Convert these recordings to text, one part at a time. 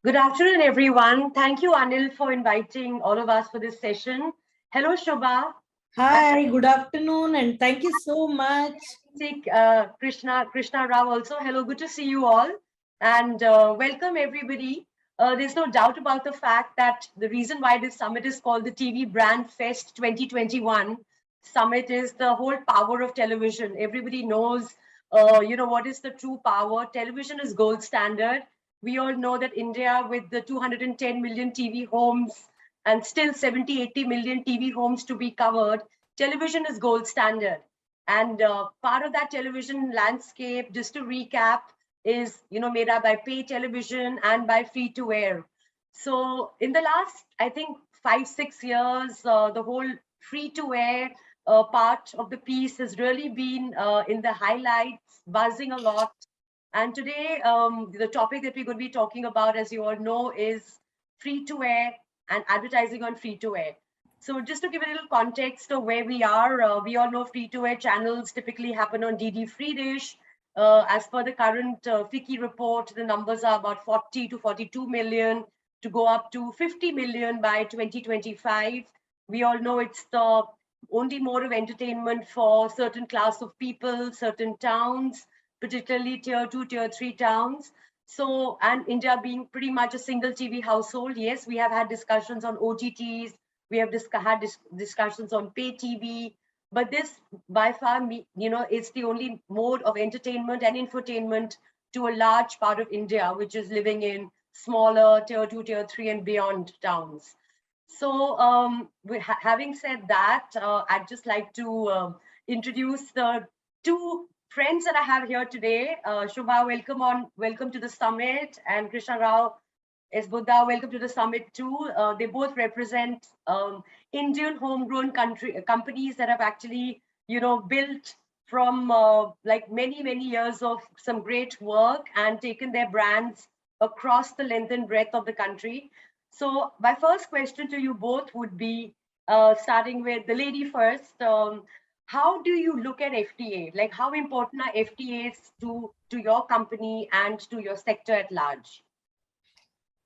Good afternoon, everyone. Thank you, Anil, for inviting all of us for this session. Hello, Shobha. Hi, good afternoon, and thank you so much. Krishna Rao also. Hello, good to see you all. And welcome, everybody. There's no doubt about the fact that the reason why this summit is called the TV Brand Fest 2021 summit is the whole power of television. Everybody knows, what is the true power. Television is gold standard. We all know that India, with the 210 million TV homes and still 70, 80 million TV homes to be covered, television is gold standard. And part of that television landscape, just to recap, is made up by pay television and by free to air. So in the last, I think 5 6 years, the whole free to air part of the piece has really been in the highlights, buzzing a lot. And today, the topic that we're going to be talking about, as you all know, is free to air and advertising on free to air. So just to give a little context of where we are, we all know free-to-air channels typically happen on DD Free Dish. As per the current FICCI report, the numbers are about 40 to 42 million to go up to 50 million by 2025. We all know it's the only mode of entertainment for certain class of people, certain towns, particularly tier 2, tier 3 towns. So, and India being pretty much a single TV household, yes, we have had discussions on OTTs, we have had discussions on pay TV, but this by far, it's the only mode of entertainment and infotainment to a large part of India, which is living in smaller tier 2, tier 3 and beyond towns. So having said that, I'd just like to introduce the two friends that I have here today. Shubha, welcome to the summit, and Krishna Rao S. Buddha, welcome to the summit too. They both represent Indian homegrown companies that have actually, built from like many years of some great work and taken their brands across the length and breadth of the country. So my first question to you both would be, starting with the lady first. How do you look at FTA? Like, how important are FTAs to your company and to your sector at large?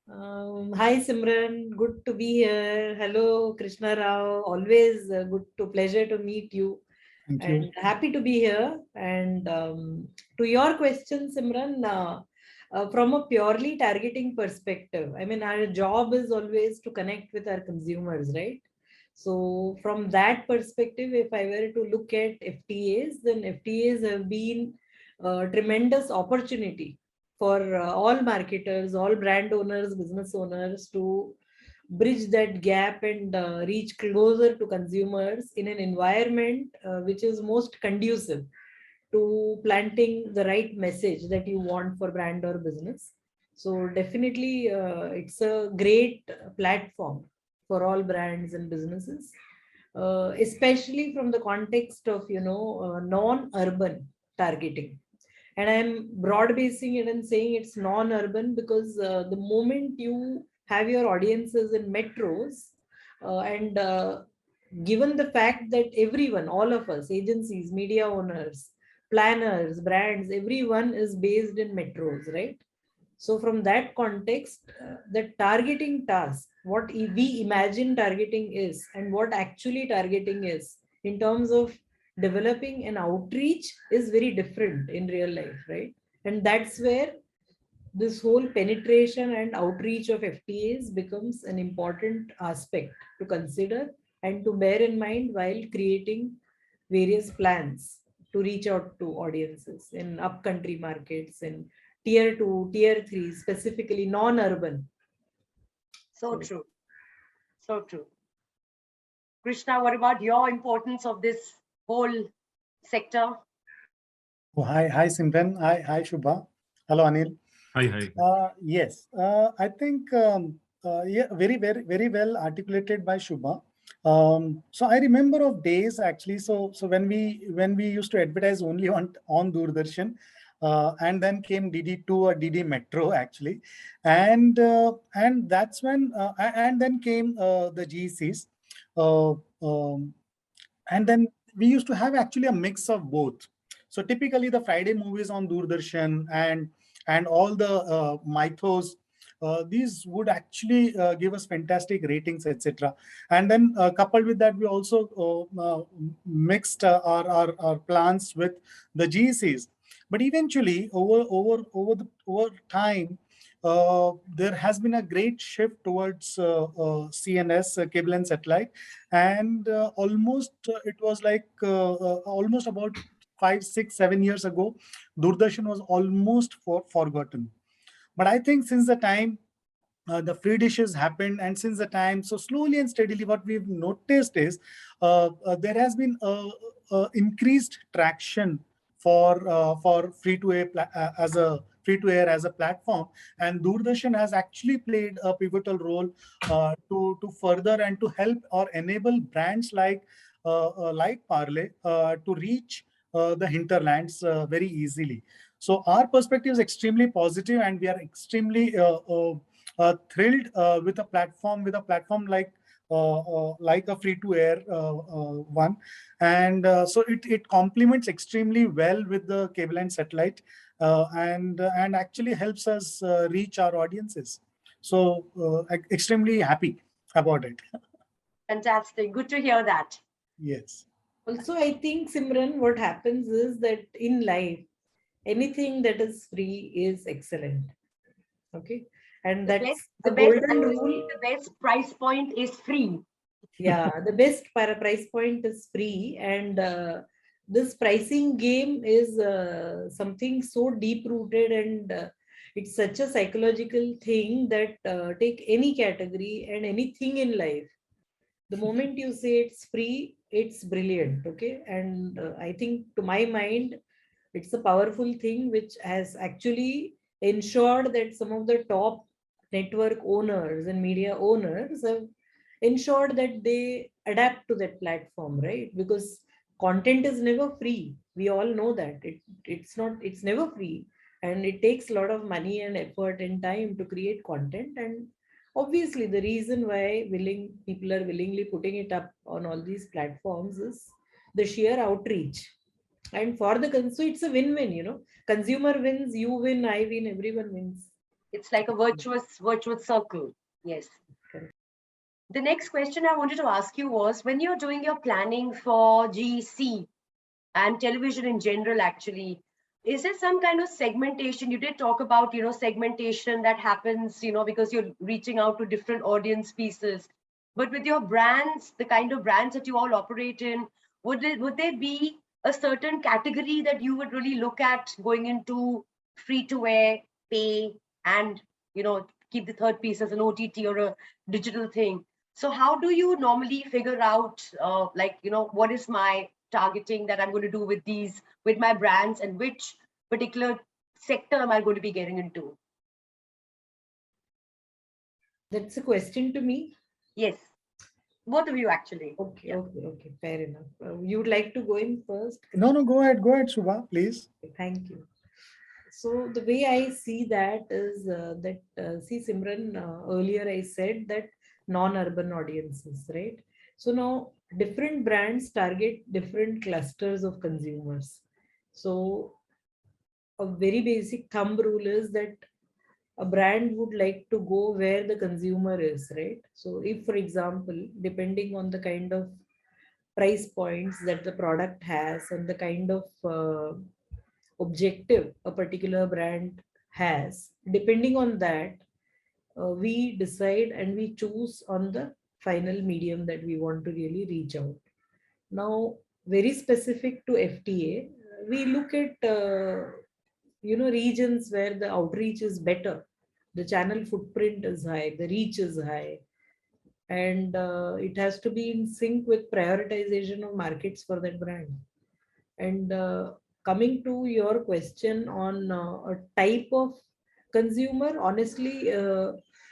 Hi Simran, good to be here. Hello Krishna Rao, always pleasure to meet you. Thank you. And happy to be here. And to your question, Simran, from a purely targeting perspective, I mean, our job is always to connect with our consumers, right? So from that perspective, if I were to look at FTAs, then FTAs have been a tremendous opportunity for all marketers, all brand owners, business owners to bridge that gap and reach closer to consumers in an environment which is most conducive to planting the right message that you want for brand or business. So definitely it's a great platform for all brands and businesses, especially from the context of non-urban targeting. And I'm broad basing it and saying it's non-urban because the moment you have your audiences in metros, and given the fact that everyone, all of us, agencies, media owners, planners, brands, everyone is based in metros, right? So from that context, the targeting task, what we imagine targeting is and what actually targeting is in terms of developing an outreach is very different in real life, right? And that's where this whole penetration and outreach of FTAs becomes an important aspect to consider and to bear in mind while creating various plans to reach out to audiences in upcountry markets, in tier 2, tier 3, specifically non-urban. So true. So true. Krishna, what about your importance of this whole sector? Oh, hi, Simran. Hi, Shubha. Hello, Anil. Hi. Yes, I think yeah, very well articulated by Shubha. So I remember of days actually. So when we used to advertise only on Doordarshan, and then came DD2 or DD Metro actually, and that's when and then came the GCs, and then we used to have actually a mix of both. So typically the Friday movies on Doordarshan and all the mythos these would actually give us fantastic ratings, etc. And then coupled with that, we also mixed our plans with the GECs. But eventually, over time, there has been a great shift towards CNS, cable and satellite, and almost it was like almost about 5, 6, 7 years ago, Doordarshan was almost forgotten. But I think since the time the free dishes happened, and since the time, so slowly and steadily, what we've noticed is there has been increased traction for free to air as a free to air as a platform, and Doordarshan has actually played a pivotal role to further and to help or enable brands like Parle to reach the hinterlands very easily. So our perspective is extremely positive, and we are extremely thrilled with a platform like a free to air one, and so it complements extremely well with the cable and satellite, and actually helps us reach our audiences. So extremely happy about it. Fantastic. Good to hear that. Yes. Also, I think, Simran, what happens is that in life, anything that is free is excellent. Okay. And that's the golden rule. The best price point is free. Yeah, the best price point is free. And this pricing game is something so deep rooted, and it's such a psychological thing that take any category and anything in life. The moment you say it's free, it's brilliant. Okay. And I think, to my mind, it's a powerful thing which has actually ensured that some of the top network owners and media owners have ensured that they adapt to that platform, right? Because content is never free. We all know that it's never free, and it takes a lot of money and effort and time to create content. And obviously, the reason why people are willingly putting it up on all these platforms is the sheer outreach. And for so it's a win-win, consumer wins, you win, I win, everyone wins. It's like a virtuous circle. Yes. Correct. The next question I wanted to ask you was, when you're doing your planning for GEC and television in general, actually, is there some kind of segmentation? You did talk about, segmentation that happens, because you're reaching out to different audience pieces. But with your brands, the kind of brands that you all operate in, would there be a certain category that you would really look at going into free to air, pay, and, keep the third piece as an OTT or a digital thing? So how do you normally figure out, what is my targeting that I'm going to do with my brands, and which particular sector am I going to be getting into? That's a question to me. Yes, both of you actually. Okay, yeah. Okay, fair enough. You would like to go in first? No, go ahead, Shubha, please. Thank you. So the way I see that is see, Simran, earlier I said that non-urban audiences, right? So now different brands target different clusters of consumers. So a very basic thumb rule is that a brand would like to go where the consumer is, right? So if, for example, depending on the kind of price points that the product has and the kind of objective a particular brand has, depending on that, we decide and we choose on the final medium that we want to really reach out. Now, very specific to FTA, we look at regions where the outreach is better, the channel footprint is high, the reach is high, and it has to be in sync with prioritization of markets for that brand. And coming to your question on a type of consumer, honestly,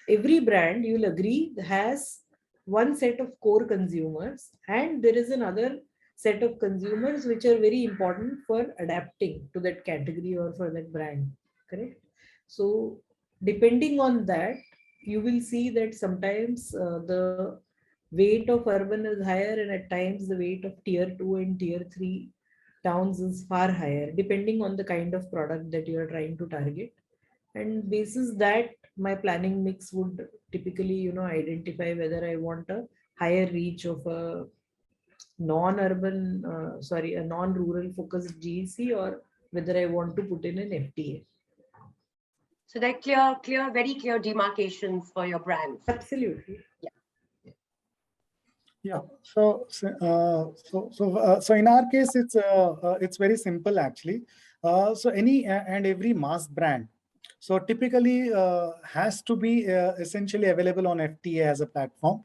every brand, you'll agree, has one set of core consumers, and there is another set of consumers which are very important for adapting to that category or for that brand, correct? So depending on that, you will see that sometimes the weight of urban is higher, and at times the weight of tier 2 and tier 3 towns is far higher, depending on the kind of product that you are trying to target. And basis that, my planning mix would typically, identify whether I want a higher reach of a a non-rural focused GEC, or whether I want to put in an FTA. So they're clear, very clear demarcations for your brands. Absolutely. Yeah. So in our case, it's very simple actually. So any and every mass brand, so typically has to be essentially available on FTA as a platform.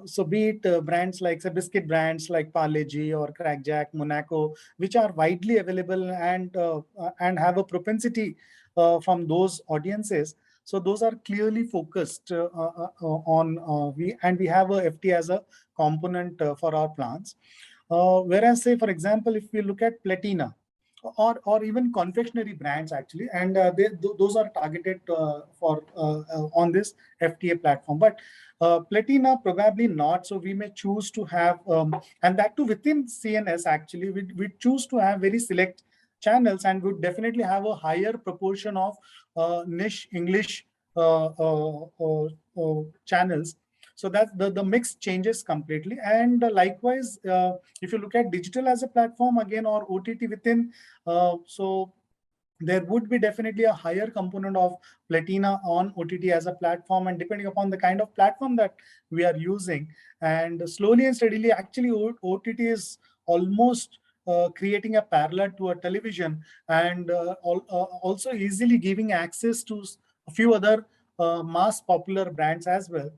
So be it brands like say biscuit brands like Parle-G or Crackjack, Monaco, which are widely available and have a propensity from those audiences. So those are clearly focused on we have a FTA as a component for our plans. Whereas, say, for example, if we look at Platina or even confectionery brands, actually, and those are targeted for on this FTA platform. But Platina probably not. So we may choose to have, and that too within CNS, actually, we choose to have very select channels and would definitely have a higher proportion of niche English channels. So that the mix changes completely. And likewise, if you look at digital as a platform again, or OTT within, so there would be definitely a higher component of Platina on OTT as a platform, and depending upon the kind of platform that we are using. And slowly and steadily, actually, OTT is almost creating a parallel to a television, and also easily giving access to a few other mass popular brands as well.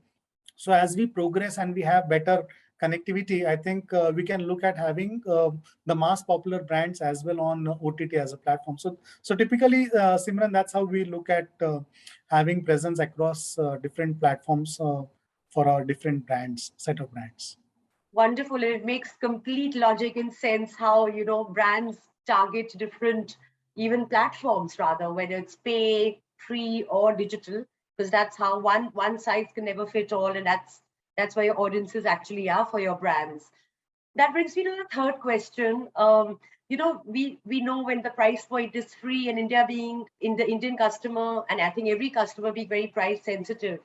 So as we progress and we have better connectivity, I think we can look at having the mass popular brands as well on OTT as a platform. So typically, Simran, that's how we look at having presence across different platforms for our different brands, set of brands. Wonderful. And it makes complete logic and sense how, brands target different, even platforms rather, whether it's pay, free or digital, because that's how one size can never fit all. And that's where your audiences actually are for your brands. That brings me to the third question. We know when the price point is free, and India being in the Indian customer, and I think every customer being very price sensitive.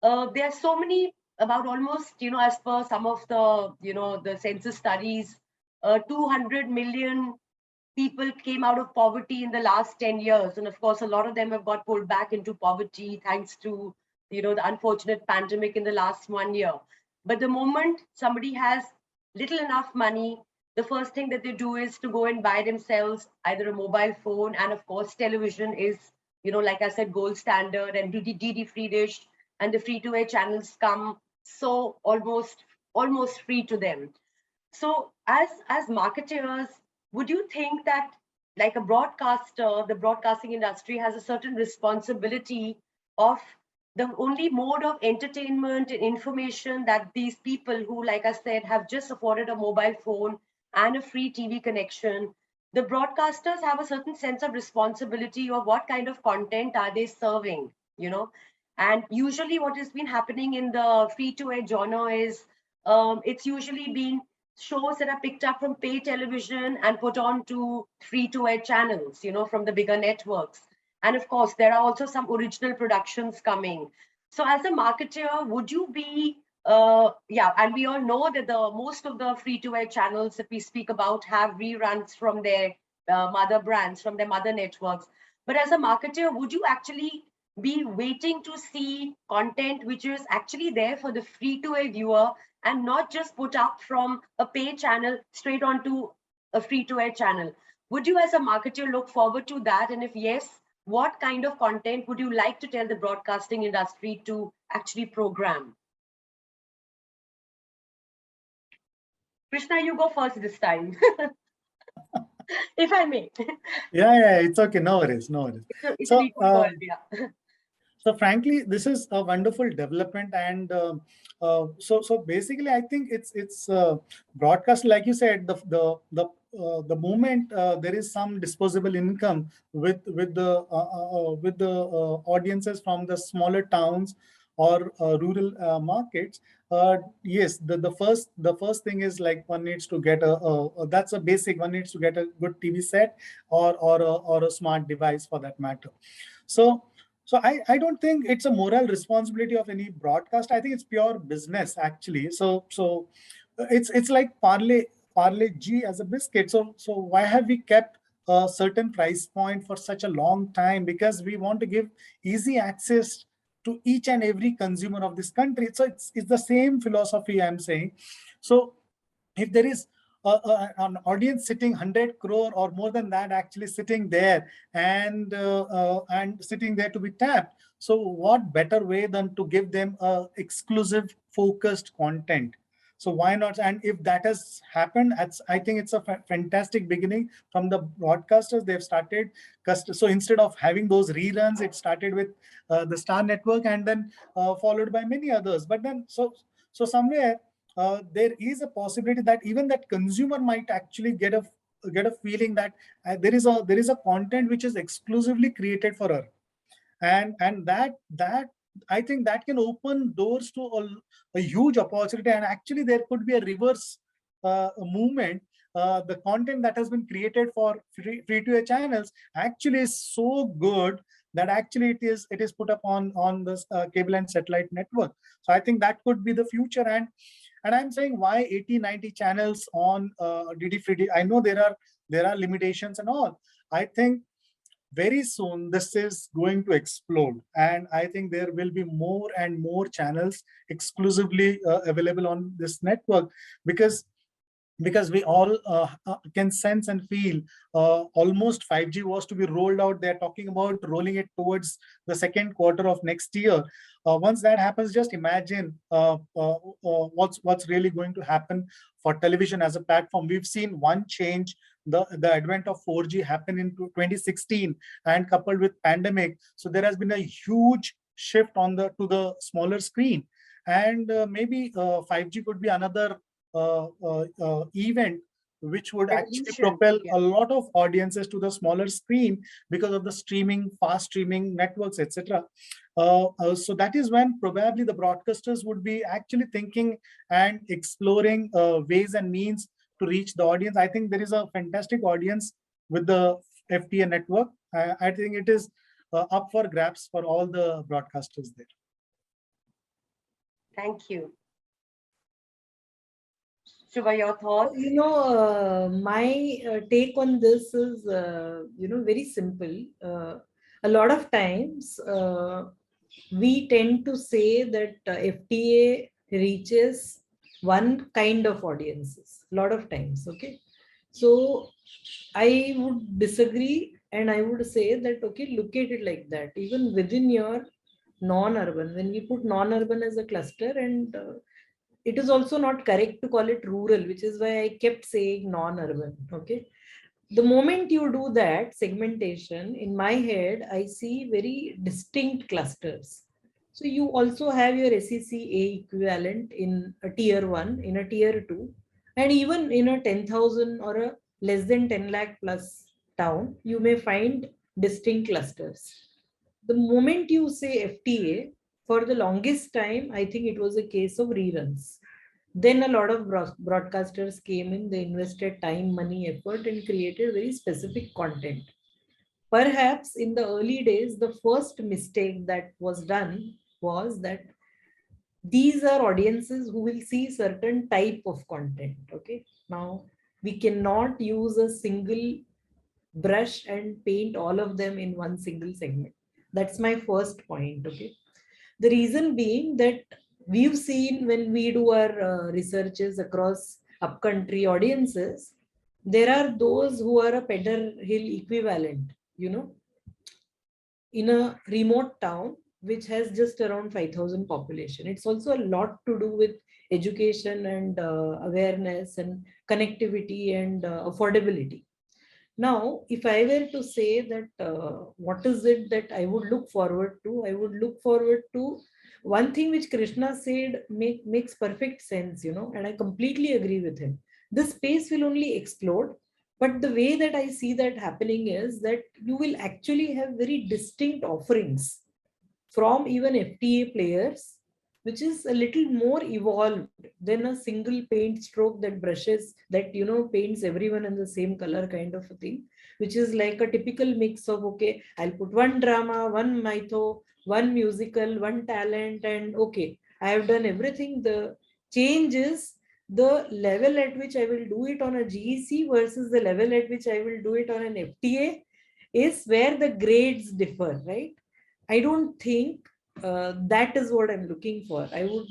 There are so many, about almost, as per some of the census studies, 200 million people came out of poverty in the last 10 years. And of course, a lot of them have got pulled back into poverty thanks to, the unfortunate pandemic in the last 1 year. But the moment somebody has little enough money, the first thing that they do is to go and buy themselves either a mobile phone, and of course, television is, like I said, gold standard, and DD free dish and the free to air channels come so almost free to them. So as marketers, would you think that, like a broadcaster, the broadcasting industry has a certain responsibility of the only mode of entertainment and information that these people who, like I said, have just afforded a mobile phone and a free TV connection, the broadcasters have a certain sense of responsibility of what kind of content are they serving, And usually what has been happening in the free to air genre is it's usually been shows that are picked up from pay television and put on to free to air channels, from the bigger networks. And of course, there are also some original productions coming. So as a marketer, would you be, and we all know that the most of the free to air channels that we speak about have reruns from their mother brands, from their mother networks. But as a marketer, would you actually be waiting to see content which is actually there for the free to air viewer, and not just put up from a pay channel straight onto a free to air channel? Would you as a marketer look forward to that? And if yes, what kind of content would you like to tell the broadcasting industry to actually program? Krishna, you go first this time. If I may. Yeah, it's okay. No worries. It's an equal world, yeah. So frankly, this is a wonderful development, and so basically, I think it's broadcast, like you said, the moment there is some disposable income with the audiences from the smaller towns or rural markets. Yes, the first thing is, like, one needs to get that's a basic. One needs to get a good TV set or a smart device for that matter. So So I don't think it's a moral responsibility of any broadcast. I think it's pure business actually. So it's like Parle G as a biscuit. So why have we kept a certain price point for such a long time? Because we want to give easy access to each and every consumer of this country. So it's the same philosophy I'm saying. So if there is an audience sitting 100 crore or more than that actually sitting there and sitting there to be tapped, so what better way than to give them exclusive focused content? So why not? And if that has happened, I think it's a fantastic beginning from the broadcasters. They've started so instead of having those reruns, it started with the Star Network and then followed by many others. But then so somewhere there is a possibility that even that consumer might actually get a feeling that there is a content which is exclusively created for her, and that I think that can open doors to a huge opportunity. And actually there could be a reverse movement. The content that has been created for free to air channels actually is so good that actually it is put up on this cable and satellite network. So I think that could be the future. And I'm saying, why 80, 90 channels on DD Free? I know there are limitations and all. I think very soon this is going to explode, and I think there will be more and more channels exclusively available on this network, because we all can sense and feel almost 5G was to be rolled out. They're talking about rolling it towards the second quarter of next year. Once that happens, just imagine what's really going to happen for television as a platform. We've seen one change, the advent of 4G happened in 2016, and coupled with pandemic, so there has been a huge shift to the smaller screen. And maybe 5G could be another event which would actually Evolution, propel yeah. a lot of audiences to the smaller screen because of the fast streaming networks, etc. So that is when probably the broadcasters would be actually thinking and exploring ways and means to reach the audience. I think there is a fantastic audience with the FTA network. I think it is up for grabs for all the broadcasters there. Thank you. Shubha, your thoughts? My take on this is, very simple. A lot of times, we tend to say that FTA reaches one kind of audiences. A lot of times, okay. So I would disagree, and I would say that, okay, look at it like that. Even within your non-urban, when we put non-urban as a cluster, and it is also not correct to call it rural, which is why I kept saying non-urban. Okay. The moment you do that segmentation, in my head, I see very distinct clusters. So you also have your SECA equivalent in a tier 1, in a tier 2, and even in a 10,000 or a less than 10 lakh plus town, you may find distinct clusters. The moment you say FTA, for the longest time, I think it was a case of reruns. Then a lot of broadcasters came in, they invested time, money, effort, and created very specific content. Perhaps in the early days, the first mistake that was done was that these are audiences who will see certain type of content. Okay. Now, we cannot use a single brush and paint all of them in one single segment. That's my first point. Okay. The reason being that we've seen when we do our researches across upcountry audiences, there are those who are a Pedder Hill equivalent, in a remote town which has just around 5,000 population. It's also a lot to do with education and awareness and connectivity and affordability. Now, if I were to say that what is it that I would look forward to, I would look forward to one thing which Krishna said makes perfect sense, and I completely agree with him. This space will only explode, but the way that I see that happening is that you will actually have very distinct offerings from even FTA players, which is a little more evolved than a single paint stroke that brushes, that paints everyone in the same color kind of a thing. which is like a typical mix of, okay, I'll put one drama, one mytho, one musical, one talent, and okay, I have done everything. The change is the level at which I will do it on a GEC versus the level at which I will do it on an FTA is where the grades differ, right? I don't think that is what I'm looking for. I would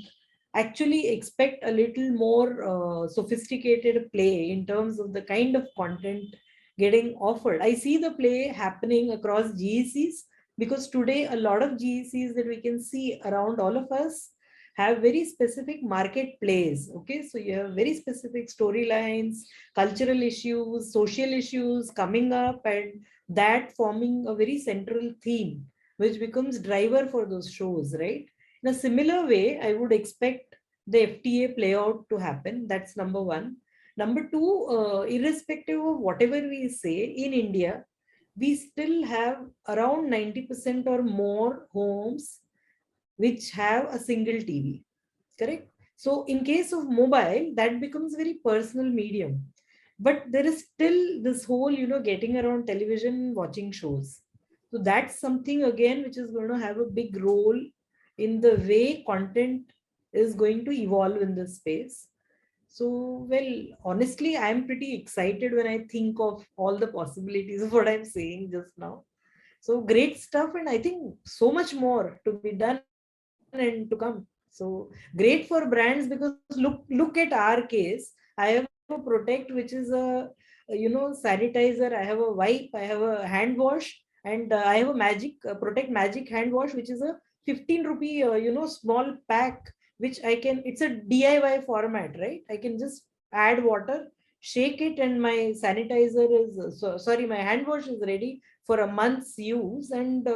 actually expect a little more sophisticated play in terms of the kind of content getting offered. I see the play happening across GECs because today a lot of GECs that we can see around all of us have very specific market plays. Okay, so you have very specific storylines, cultural issues, social issues coming up, and that forming a very central theme which becomes driver for those shows, right? In a similar way, I would expect the FTA play out to happen. That's number one. Number two, irrespective of whatever we say, in India, we still have around 90% or more homes which have a single TV, correct? So in case of mobile, that becomes very personal medium. But there is still this whole, getting around television, watching shows. So that's something again which is going to have a big role in the way content is going to evolve in this space. So, well, honestly, I'm pretty excited when I think of all the possibilities of what I'm saying just now. So great stuff, and I think so much more to be done and to come. So great for brands because look at our case. I have a Protect, which is a sanitizer. I have a wipe. I have a hand wash, and I have a Protect Magic hand wash, which is a 15 rupee small pack, which I can. It's a DIY format, right? I can just add water, shake it, and my sanitizer is my hand wash is ready for a month's use. And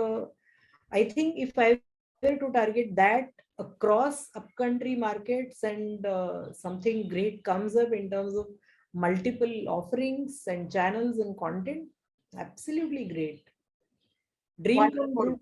I think if I were to target that across upcountry markets and something great comes up in terms of multiple offerings and channels and content, absolutely great. Dream come Wonderful. true.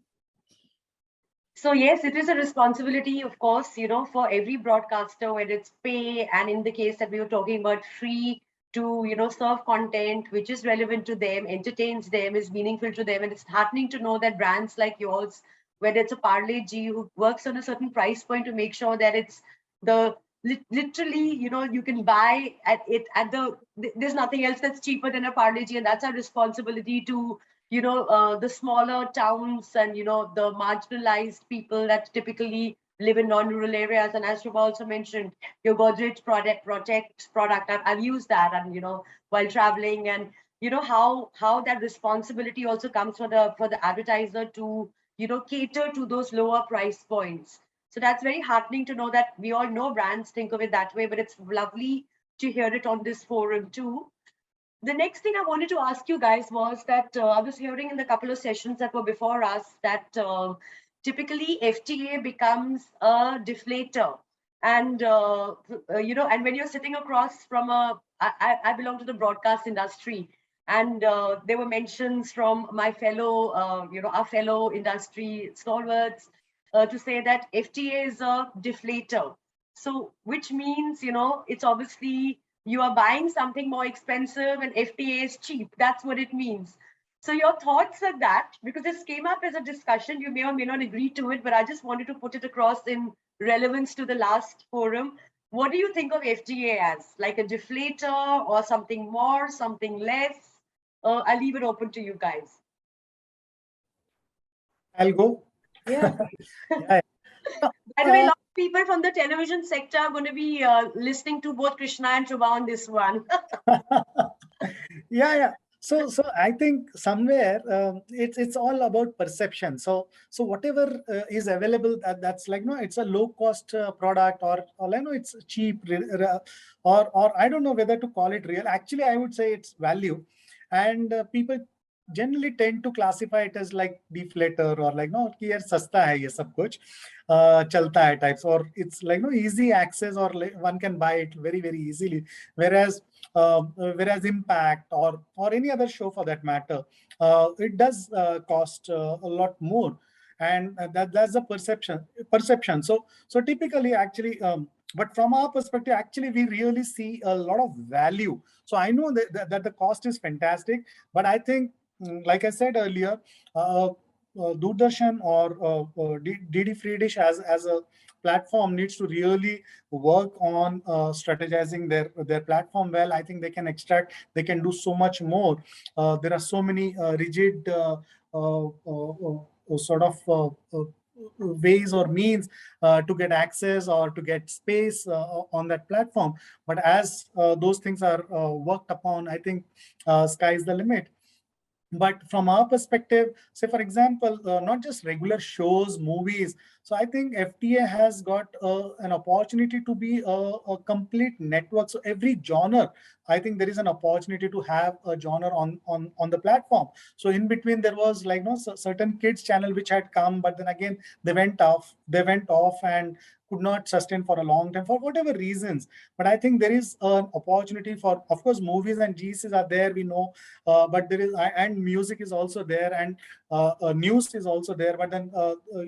So yes, it is a responsibility, of course, for every broadcaster, whether it's pay and in the case that we were talking about free to, serve content which is relevant to them, entertains them, is meaningful to them. And it's heartening to know that brands like yours, whether it's a Parle G who works on a certain price point to make sure that it's the literally, you can buy at it at there's nothing else that's cheaper than a Parle G, and that's our responsibility to the smaller towns and the marginalized people that typically live in non-rural areas. And as you've also mentioned, your Godrej Protect product, I've used that, and while traveling, and how that responsibility also comes for the advertiser to cater to those lower price points. So that's very heartening to know that we all know brands think of it that way, but it's lovely to hear it on this forum too. The next thing I wanted to ask you guys was that I was hearing in the couple of sessions that were before us that typically FTA becomes a deflator. And, and when you're sitting across from I belong to the broadcast industry, and there were mentions from my fellow, our fellow industry stalwarts to say that FTA is a deflator. So, which means, it's obviously you are buying something more expensive and FTA is cheap. That's what it means. So your thoughts on that, because this came up as a discussion, you may or may not agree to it, but I just wanted to put it across in relevance to the last forum. What do you think of FTA as? Like a deflator or something more, something less? I'll leave it open to you guys. I'll go. Yeah. Yeah. By the way, a lot of people from the television sector are going to be listening to both Krishna and Shubha on this one. Yeah. So I think somewhere it's all about perception. So whatever is available, that's like, no, it's a low cost product, or it's cheap, or I don't know whether to call it real. Actually, I would say it's value, and people generally tend to classify it as like deflator, or like, no, कि यार सस्ता है ये सब कुछ, chalta hai types, or it's like, no, easy access, or like one can buy it very very easily. Whereas Impact or any other show for that matter, it does cost a lot more, and that's the perception. So typically, actually, but from our perspective, actually, we really see a lot of value. So I know that the cost is fantastic, but I think, like I said earlier, Doordarshan or DD Free Dish as a platform needs to really work on strategizing their platform well. I think they can extract, they can do so much more. There are so many rigid sort of ways or means to get access or to get space on that platform. But as those things are worked upon, I think sky is the limit. But from our perspective, say for example, not just regular shows, movies. So I think FTA has got an opportunity to be a complete network. So every genre, I think there is an opportunity to have a genre on the platform. So in between there was like certain kids channel which had come, but then again they went off and could not sustain for a long time for whatever reasons. But I think there is an opportunity for, of course, movies and GCs are there, we know, but there is, and music is also there, and news is also there. But then,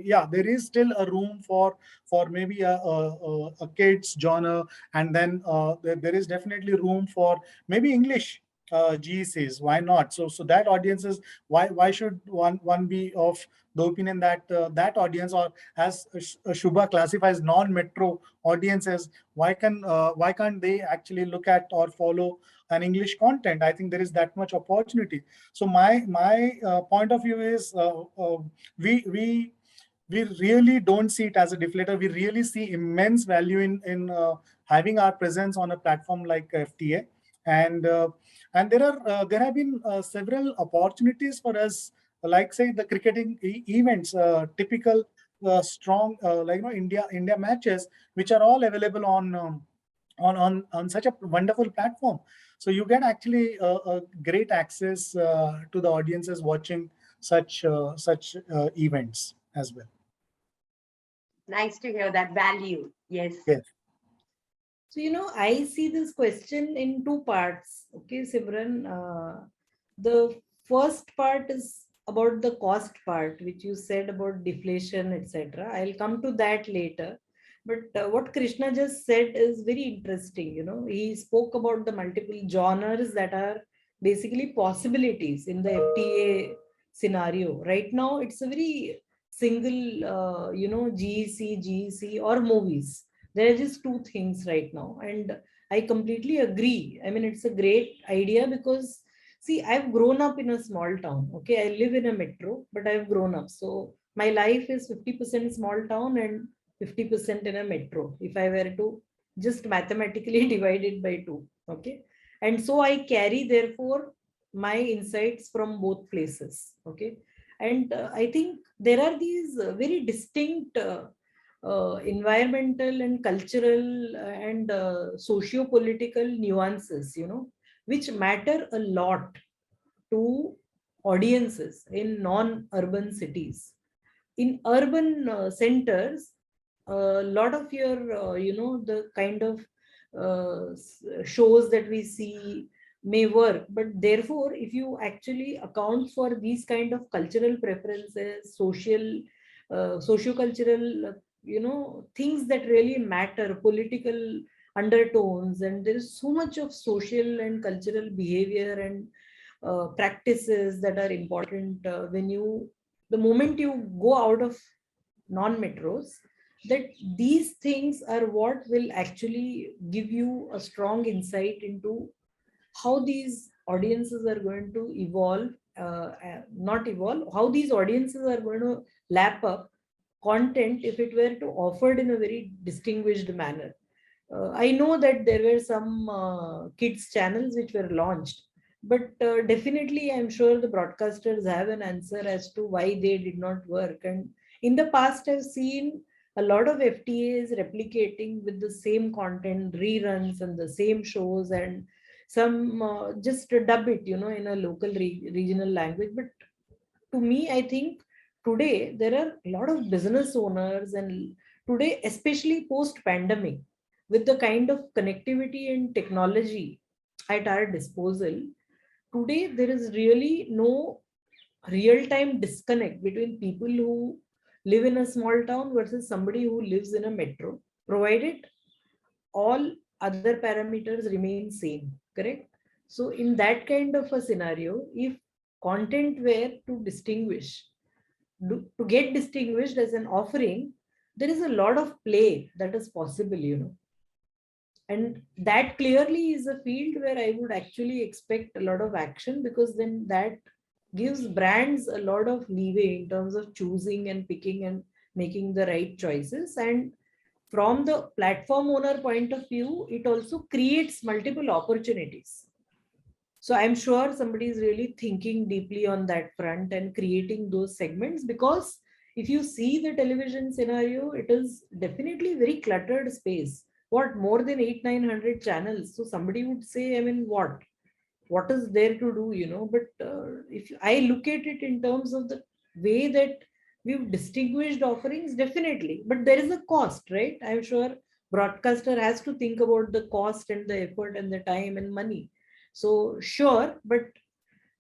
yeah, there is still a room for maybe a kids genre, and then there is definitely room for maybe English GCs. Why not? So that audiences, why should one be of the opinion that that audience, or as Shubha classifies non-metro audiences, why can't they actually look at or follow an English content? I think there is that much opportunity. So my point of view is we really don't see it as a deflator. We really see immense value in having our presence on a platform like FTA, and there have been several opportunities for us, like say the cricketing events, typical strong India matches, which are all available on such a wonderful platform. So you get actually a great access to the audiences watching such events as well. Nice to hear that value. Yes. Yes. So, I see this question in two parts. Okay, Simran. The first part is about the cost part, which you said about deflation, etc. I'll come to that later. But what Krishna just said is very interesting. He spoke about the multiple genres that are basically possibilities in the FTA scenario. Right now, it's a very single, GEC or movies. There are just two things right now. And I completely agree. I mean, it's a great idea because, see, I've grown up in a small town. Okay, I live in a metro, but I've grown up. So my life is 50% small town and 50% in a metro, if I were to just mathematically divide it by two. Okay. And so I carry, therefore, my insights from both places. Okay. And I think there are these very distinct environmental and cultural and socio-political nuances, which matter a lot to audiences in non-urban cities. In urban centers, a lot of your, the kind of shows that we see may work, but therefore, if you actually account for these kind of cultural preferences, socio-cultural, things that really matter, political undertones, and there is so much of social and cultural behavior and practices that are important the moment you go out of non-metros, that these things are what will actually give you a strong insight into how these audiences are going to evolve, not evolve, how these audiences are going to lap up content if it were to offered in a very distinguished manner. I know that there were some kids channels which were launched, but definitely I'm sure the broadcasters have an answer as to why they did not work. And in the past, I've seen a lot of FTAs replicating with the same content, reruns and the same shows, and some just dub it, in a local regional language. But to me, I think today there are a lot of business owners, and today, especially post pandemic, with the kind of connectivity and technology at our disposal, today there is really no real time disconnect between people who live in a small town versus somebody who lives in a metro, provided all other parameters remain same, correct? So in that kind of a scenario, if content were to distinguish, to get distinguished as an offering, there is a lot of play that is possible, and that clearly is a field where I would actually expect a lot of action, because then that gives brands a lot of leeway in terms of choosing and picking and making the right choices. And from the platform owner point of view, it also creates multiple opportunities. So I'm sure somebody is really thinking deeply on that front and creating those segments, because if you see the television scenario, it is definitely very cluttered space. What, more than 800-900 channels? So somebody would say, I mean, what is there to do, But if I look at it in terms of the way that we've distinguished offerings, definitely, but there is a cost, right? I'm sure broadcaster has to think about the cost and the effort and the time and money. So sure, but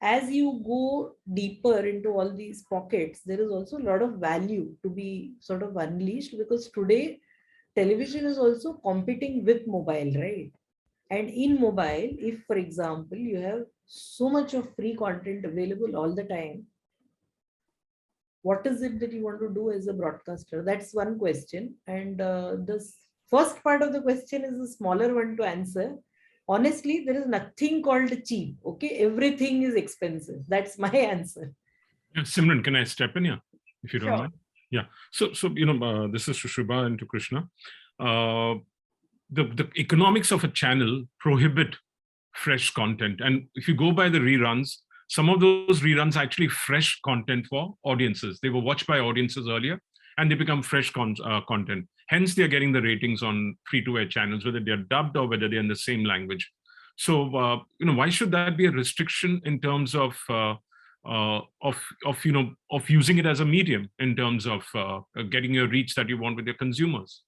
as you go deeper into all these pockets, there is also a lot of value to be sort of unleashed, because today television is also competing with mobile, right? And in mobile, if for example, you have so much of free content available all the time, what is it that you want to do as a broadcaster? That's one question. And the first part of the question is a smaller one to answer. Honestly, there is nothing called cheap. Okay, everything is expensive. That's my answer. Yeah, Simran, can I step in here, if you don't Sure. mind? Yeah. So this is to Shubha and to Krishna. The economics of a channel prohibit fresh content, and if you go by the reruns, some of those reruns are actually fresh content for audiences. They were watched by audiences earlier, and they become fresh content. Hence, they are getting the ratings on free-to-air channels, whether they are dubbed or whether they're in the same language. So, why should that be a restriction in terms of using it as a medium in terms of getting your reach that you want with your consumers?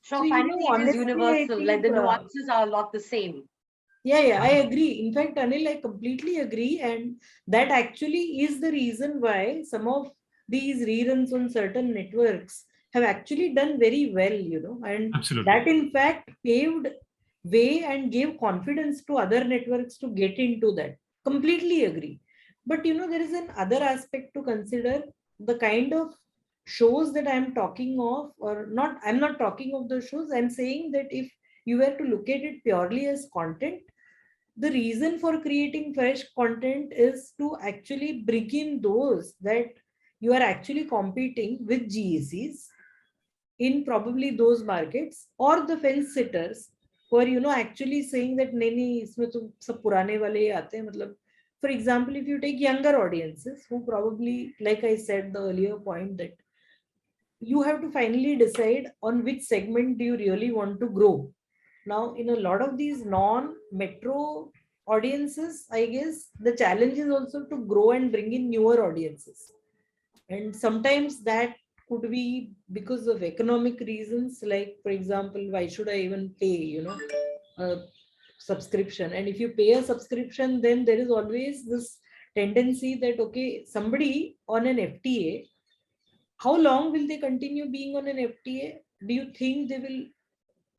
Sure, So, finally, it is honestly, I universal. Like the think, nuances are a lot the same. Yeah, I agree. In fact, Anil, I completely agree. And that actually is the reason why some of these reruns on certain networks have actually done very well, and Absolutely. that in fact paved way and gave confidence to other networks to get into that. Completely agree. But there is an other aspect to consider. The kind of shows that I'm talking of, or not, I'm not talking of the shows. I'm saying that if you were to look at it purely as content, the reason for creating fresh content is to actually bring in those that you are actually competing with GACs in probably those markets, or the fence sitters who are actually saying that nahi isme to sab purane wale hi aate hain. Matlab, for example, if you take younger audiences who probably, like I said the earlier point, that you have to finally decide on which segment do you really want to grow. Now, in a lot of these non-metro audiences, I guess the challenge is also to grow and bring in newer audiences. And sometimes that could be because of economic reasons, like, for example, why should I even pay, a subscription? And if you pay a subscription, then there is always this tendency that, okay, somebody on an FTA, how long will they continue being on an FTA? Do you think they will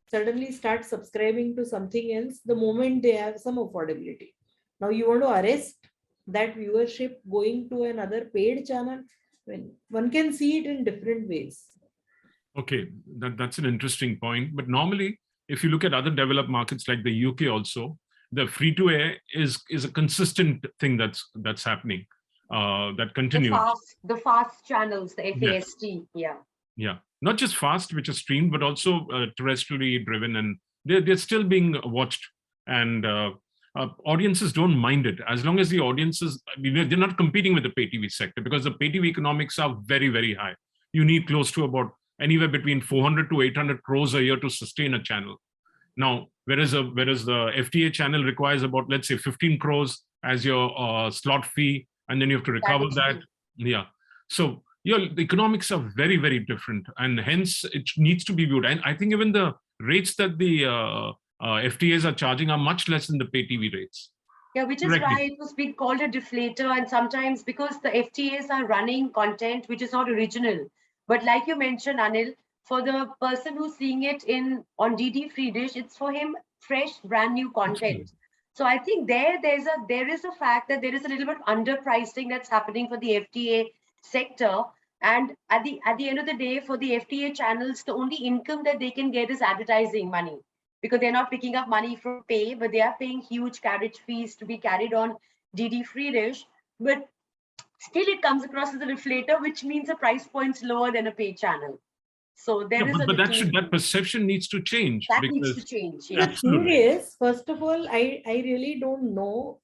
suddenly start subscribing to something else the moment they have some affordability? Now you want to arrest that viewership going to another paid channel? When one can see it in different ways. Okay, that's an interesting point. But normally, if you look at other developed markets like the UK also, the free-to-air is a consistent thing that's happening, that continues. The fast channels, the FAST, yes. Yeah, not just fast, which is streamed, but also terrestrially driven, and they're still being watched, and audiences don't mind it as long as the audiences, they're not competing with the pay TV sector, because the pay TV economics are very, very high. You need close to about anywhere between 400 to 800 crores a year to sustain a channel. Now, whereas the FTA channel requires about, let's say, 15 crores as your slot fee, and then you have to recover that. Yeah. So the economics are very, very different, and hence it needs to be viewed. And I think even the rates that the FTAs are charging are much less than the pay TV rates. Yeah, which is why it was being called a deflator. And sometimes because the FTAs are running content which is not original. But like you mentioned, Anil, For the person who's seeing it on DD Free Dish, it's for him fresh, brand new Absolutely. content. So I think there is a fact that there is a little bit underpricing that's happening for the FTA sector. And at the end of the day, for the FTA channels, the only income that they can get is advertising money, because they're not picking up money from pay, but they are paying huge carriage fees to be carried on DD Free Dish. But still, it comes across as a reflator, which means the price point's lower than a paid channel. So there Yeah, is a but little that perception needs to change that needs to because change. The Yeah. thing absolutely. is, first of all, I really don't know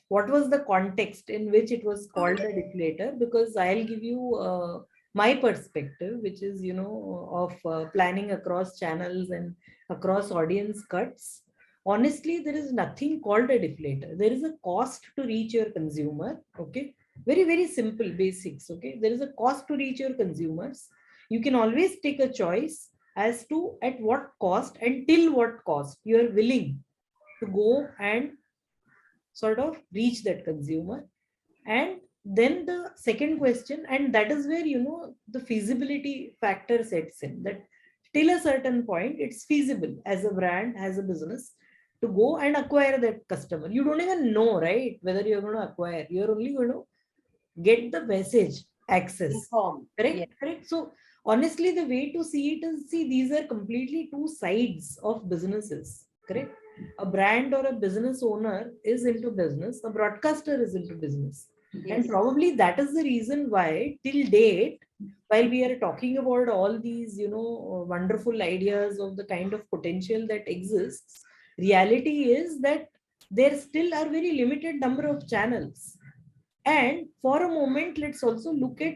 what was the context in which it was called a deflator, because I'll give you my perspective, which is, you know, of planning across channels and across audience cuts. Honestly, there is nothing called a deflator. There is a cost to reach your consumer. Okay. Very, very simple basics. Okay. There is a cost to reach your consumers. You can always take a choice as to at what cost and till what cost you are willing to go and sort of reach that consumer. And then the second question, and that is where, you know, the feasibility factor sets in, that till a certain point it's feasible as a brand, as a business, to go and acquire that customer. You don't even know, right, whether you're going to acquire. You're only going to get the message, access. Inform. Correct? Yeah. Correct. So honestly, the way to see it is, see, these are completely two sides of businesses. Correct? A brand or a business owner is into business, a broadcaster is into business. Yes. And probably that is the reason why till date, while we are talking about all these, you know, wonderful ideas of the kind of potential that exists, reality is that there still are very limited number of channels. And for a moment, let's also look at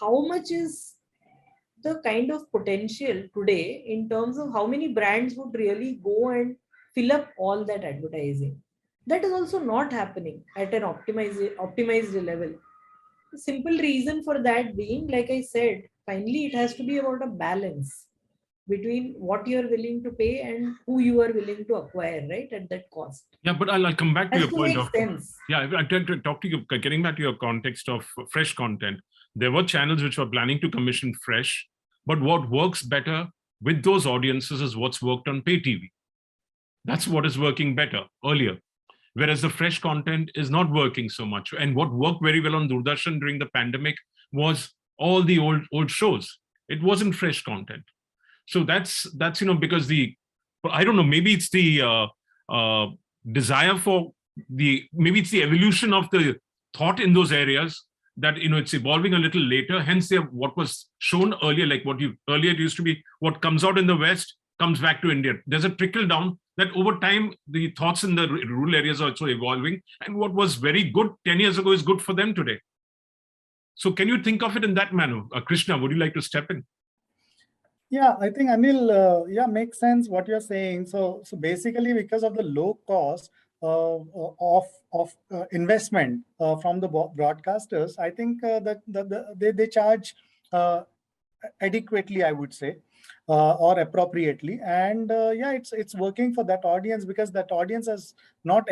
how much is the kind of potential today in terms of how many brands would really go and fill up all that advertising. That is also not happening at an optimized level. The simple reason for that being, like I said, finally it has to be about a balance between what you're willing to pay and who you are willing to acquire, right, at that cost. Yeah, but I'll come back to Has your to point make of sense. yeah. I tend to talk to you. Getting back to your context of fresh content, there were channels which were planning to commission fresh, but what works better with those audiences is what's worked on pay TV. That's what is working better earlier. Whereas the fresh content is not working so much. And what worked very well on Doordarshan during the pandemic was all the old shows. It wasn't fresh content. So that's because I don't know, maybe it's the desire for maybe it's the evolution of the thought in those areas that it's evolving a little later. Hence, what was shown earlier, like earlier it used to be what comes out in the West comes back to India. There's a trickle down that over time the thoughts in the rural areas are also evolving, and what was very good 10 years ago is good for them today. So can you think of it in that manner? Krishna, would you like to step in? Yeah, I think Anil, makes sense what you're saying. So basically, because of the low cost of investment from the broadcasters, I think that they charge adequately, I would say, or appropriately, and it's working for that audience, because that audience is not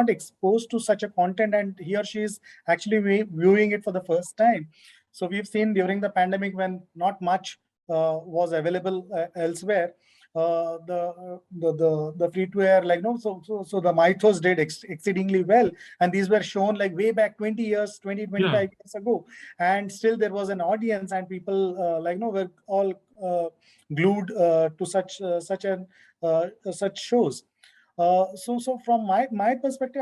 exposed to such a content, and he or she is actually viewing it for the first time. So we've seen during the pandemic, when not much was available elsewhere, the free to air, like so the mythos did exceedingly well, and these were shown like way back 20 years 25 years ago, and still there was an audience, and people were all glued to such shows. So from my perspective,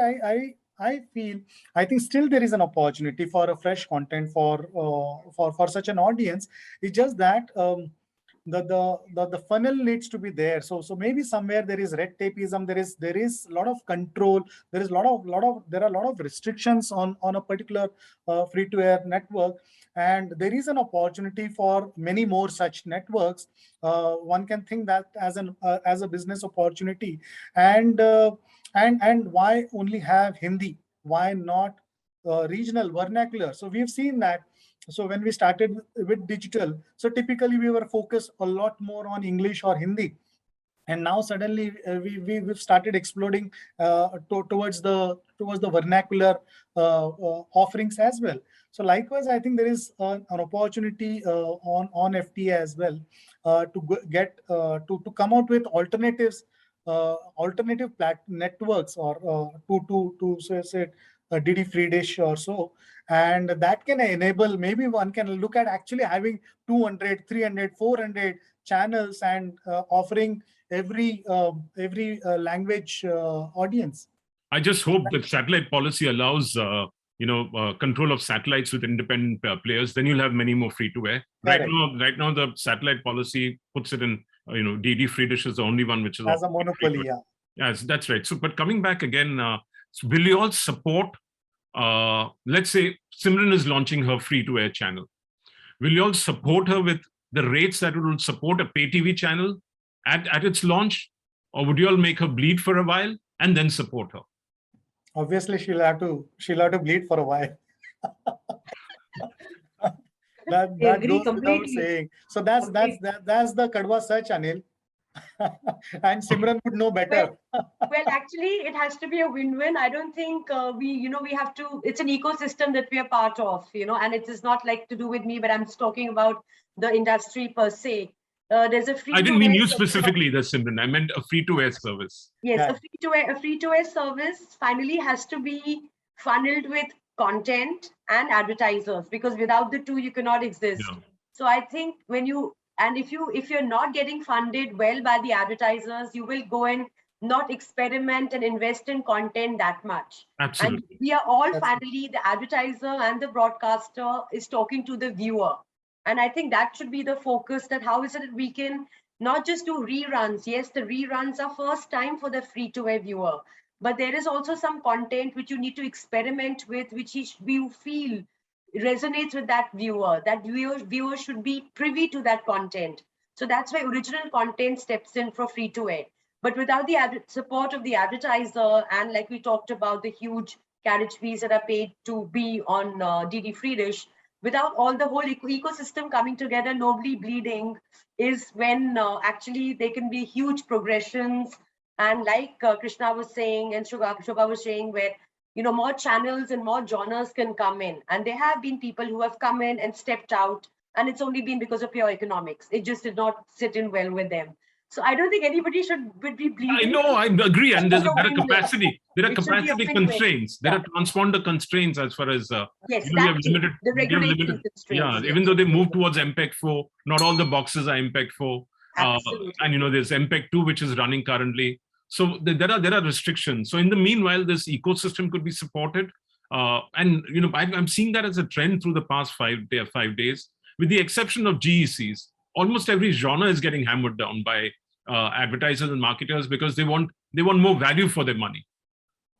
I think still there is an opportunity for a fresh content for such an audience. It's just that the funnel needs to be there. So maybe somewhere there is red tapeism, there is a lot of control, there are a lot of restrictions on a particular free to air network, and there is an opportunity for many more such networks. One can think that as a business opportunity, and why only have Hindi? Why not regional vernacular? So we've seen that. So when we started with digital, so typically we were focused a lot more on English or Hindi. And now suddenly we've started exploding towards the towards the vernacular offerings as well. So likewise, I think there is an opportunity on FTA as well to come out with alternatives, alternative networks, or to say Didi Free Dish or so, and that can enable, maybe one can look at actually having 200, 300, 400 channels and offering every language audience. I just hope that satellite policy allows control of satellites with independent players. Then you'll have many more free to air. Right now, the satellite policy puts it in. Didi Free Dish is the only one which is as a monopoly. Yeah. Yes, that's right. So, but coming back again, will you all support? Let's say Simran is launching her free to air channel. Will you all support her with the rates that will support a pay TV channel at its launch, or would you all make her bleed for a while and then support her? Obviously, she'll have to bleed for a while. that goes without saying. So that's the Kadwa search, Anil. And Simran would know better. Well, actually, it has to be a win-win. I don't think we have to. It's an ecosystem that we are part of, and it is not like to do with me, but I'm just talking about the industry per se. There's a free. I didn't mean you specifically, Simran. I meant a free-to-air service. Yes, yeah. A free-to-air service finally has to be funneled with content and advertisers, because without the two, you cannot exist. Yeah. So I think if you're not getting funded well by the advertisers, you will go and not experiment and invest in content that much. Absolutely. And we are all finally, the advertiser and the broadcaster is talking to the viewer. And I think that should be the focus, that how is it that we can not just do reruns. Yes, the reruns are first time for the free-to-air viewer, but there is also some content which you need to experiment with, which you feel resonates with that viewer. That viewer should be privy to that content. So that's why original content steps in for free-to-air. But without the support of the advertiser, and like we talked about the huge carriage fees that are paid to be on Didi Free Dish, without all the whole ecosystem coming together, nobody bleeding, is when actually there can be huge progressions. And like Krishna was saying and Shobha was saying, where more channels and more genres can come in. And there have been people who have come in and stepped out, and it's only been because of pure economics. It just did not sit in well with them. So I don't think anybody would be bleeding. I know, I agree. And there are capacity. There are capacity constraints. There are transponder constraints as far as yes, the regulatory constraints. Yeah, even though they move towards MPEG-4, not all the boxes are MPEG-4. And there's MPEG-2 which is running currently. So there are restrictions. So in the meanwhile, this ecosystem could be supported. I'm seeing that as a trend through the past 5 days, with the exception of GECs. Almost every genre is getting hammered down by advertisers and marketers, because they want more value for their money.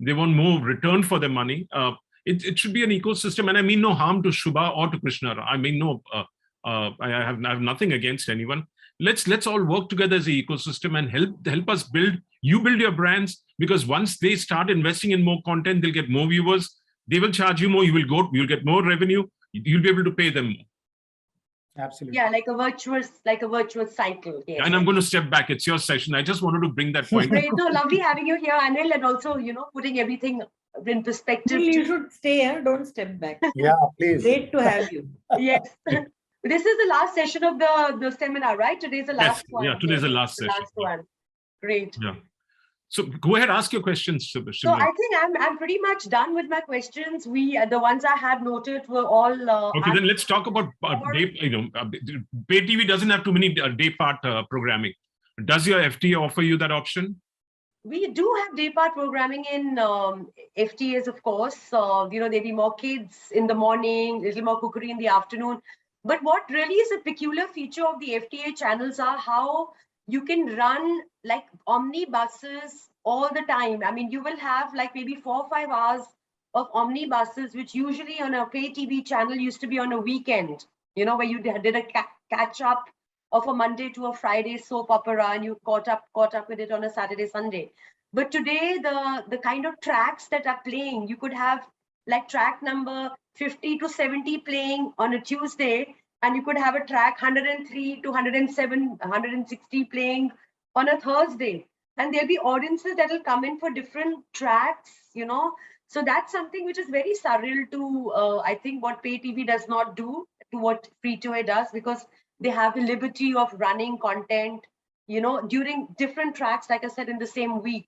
They want more return for their money. It should be an ecosystem, and I mean no harm to Shubha or to Krishna. I mean I have nothing against anyone. Let's all work together as an ecosystem and help us build your brands, because once they start investing in more content, they'll get more viewers. They will charge you more. You'll get more revenue. You'll be able to pay them more. Absolutely. Yeah, like a virtuous cycle. Yes. And I'm going to step back. It's your session. I just wanted to bring that point. Great. No, lovely having you here, Anil, and also, putting everything in perspective. You should stay here. Don't step back. Yeah, please. Great to have you. Yes. This is the last session of the seminar, right? Today's the last one. Yeah, today's the last session. Last one. Great. Yeah. So go ahead, ask your questions, Simran. So I think I'm pretty much done with my questions. The ones I had noted were all. Okay, then let's talk about day. Pay TV doesn't have too many day part programming. Does your FTA offer you that option? We do have day part programming in FTAs, of course. There'll be more kids in the morning, a little more cookery in the afternoon. But what really is a peculiar feature of the FTA channels are how you can run like omnibuses all the time. I mean, you will have like maybe 4 or 5 hours of omnibuses, which usually on a pay TV channel used to be on a weekend, where you did a catch up of a Monday to a Friday soap opera, and you caught up with it on a Saturday, Sunday. But today, the kind of tracks that are playing, you could have like track number 50 to 70 playing on a Tuesday, and you could have a track 103 to 107, 160 playing on a Thursday. And there'll be audiences that will come in for different tracks, So that's something which is very surreal to, I think, what pay TV does not do to what free to air does, because they have the liberty of running content, during different tracks, like I said, in the same week.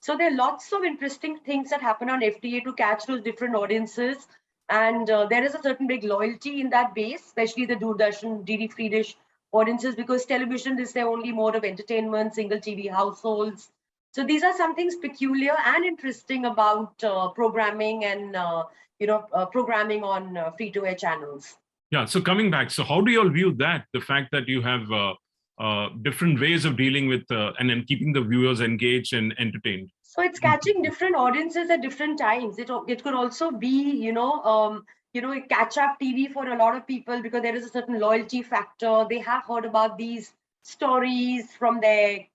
So there are lots of interesting things that happen on FTA to catch those different audiences. And there is a certain big loyalty in that base, especially the Doordarshan, DD Free Dish audiences, because television is their only mode of entertainment, single TV households. So these are some things peculiar and interesting about programming and programming on free-to-air channels. Yeah. So coming back, so how do you all view that? The fact that you have different ways of dealing with and then keeping the viewers engaged and entertained. So it's catching different audiences at different times. It could also be catch-up TV for a lot of people, because there is a certain loyalty factor. They have heard about these stories from their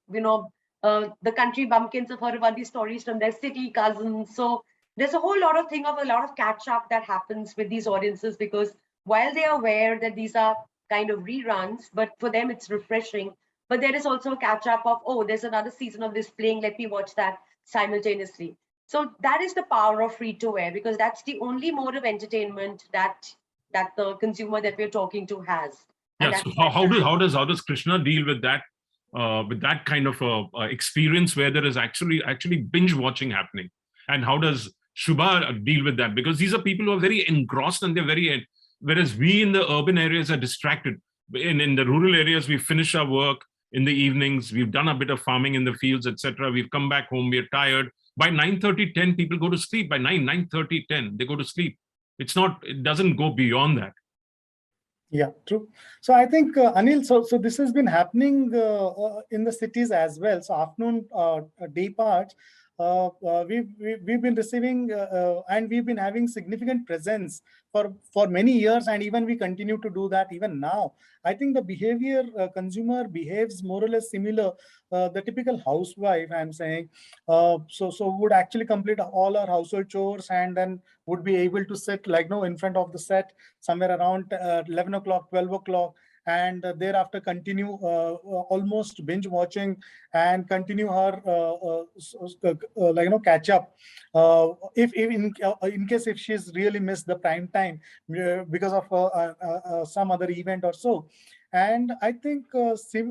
the country bumpkins have heard about these stories from their city cousins. So there's a whole lot of catch up that happens with these audiences, because while they are aware that these are kind of reruns, but for them it's refreshing. But there is also a catch up of, oh, there's another season of this playing, let me watch that simultaneously. So that is the power of free to air, because that's the only mode of entertainment that the consumer that we're talking to has. Yeah. So how does Krishna deal with that? With that kind of experience where there is actually binge watching happening, and how does Shubha deal with that? Because these are people who are very engrossed and they're very, whereas we in the urban areas are distracted. In the rural areas, we finish our work in the evenings, we've done a bit of farming in the fields, etc. We've come back home, we're tired. By 9:30, 10, people go to sleep. By 9:30, 10, they go to sleep. It doesn't go beyond that. Yeah, true. So I think Anil, so this has been happening in the cities as well. So afternoon day parts, we've been receiving and we've been having significant presence for many years, and even we continue to do that even now. I think the behavior consumer behaves more or less similar. The typical housewife, I'm saying, so would actually complete all our household chores and then would be able to sit in front of the set somewhere around 11 o'clock, 12 o'clock, and thereafter continue almost binge watching and continue her catch up if in case if she's really missed the prime time because of some other event or so. And I think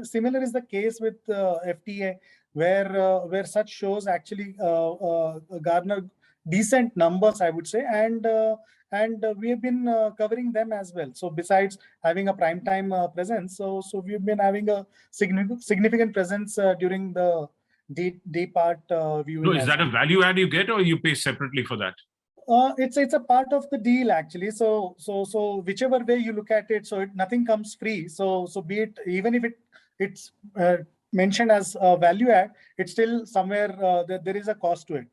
similar is the case with FTA, where such shows actually garner decent numbers, I would say, and we have been covering them as well. So besides having a prime time presence, so we've been having a significant presence during the day part viewing. No, is that a value add you get, or you pay separately for that? It's a part of the deal actually. So whichever way you look at it, so nothing comes free. So be it, even if it's mentioned as a value add, it's still somewhere there is a cost to it.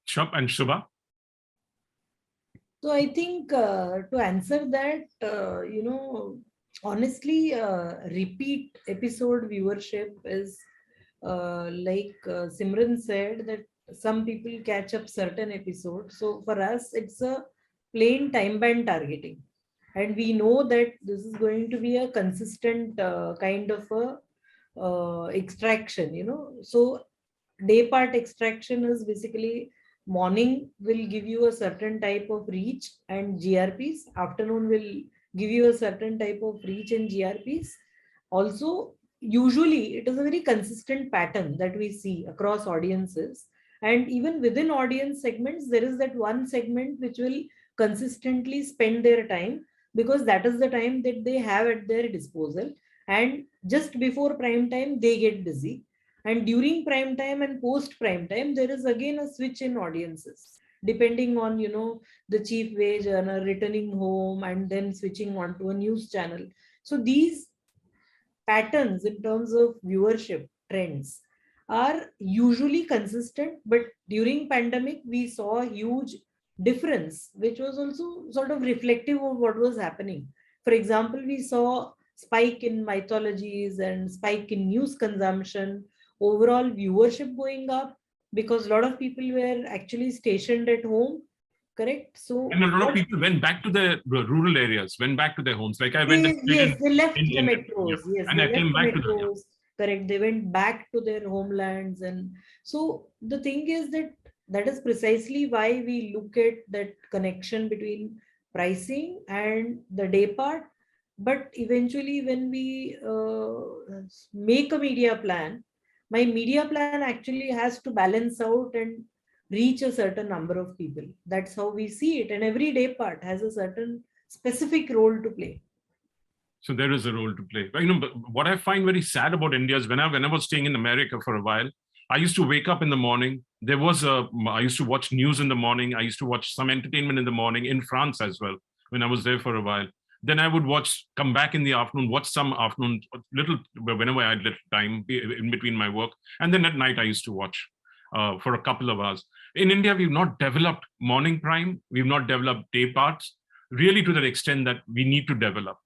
Shub and Shubha? So I think to answer that, honestly, repeat episode viewership is like Simran said, that some people catch up certain episodes. So for us, it's a plain time band targeting. And we know that this is going to be a consistent kind of a extraction, So day part extraction is basically morning will give you a certain type of reach and GRPs. Afternoon will give you a certain type of reach and GRPs. Also, usually it is a very consistent pattern that we see across audiences. And even within audience segments, there is that one segment which will consistently spend their time, because that is the time that they have at their disposal. And just before prime time, they get busy. And during prime time and post prime time, there is again a switch in audiences, depending on, the chief wage earner returning home and then switching on to a news channel. So these patterns in terms of viewership trends are usually consistent, but during pandemic, we saw a huge difference, which was also sort of reflective of what was happening. For example, we saw spike in mythologies and spike in news consumption, overall viewership going up because a lot of people were actually stationed at home, correct? So and a lot of people went back to their rural areas, went back to their homes. Like I went. Yes, they left the metros. Yeah. Yes, and I came back to them. Yeah. Correct. They went back to their homelands, and so the thing is that that is precisely why we look at that connection between pricing and the day part. But eventually, when we make a media plan, my media plan actually has to balance out and reach a certain number of people. That's how we see it. And every day part has a certain specific role to play. So there is a role to play. But, but what I find very sad about India is when I was staying in America for a while, I used to wake up in the morning. I used to watch news in the morning. I used to watch some entertainment in the morning in France as well, when I was there for a while. Then I would come back in the afternoon, watch some afternoon, whenever I had little time in between my work. And then at night, I used to watch for a couple of hours. In India, we've not developed morning prime. We've not developed day parts, really to the extent that we need to develop.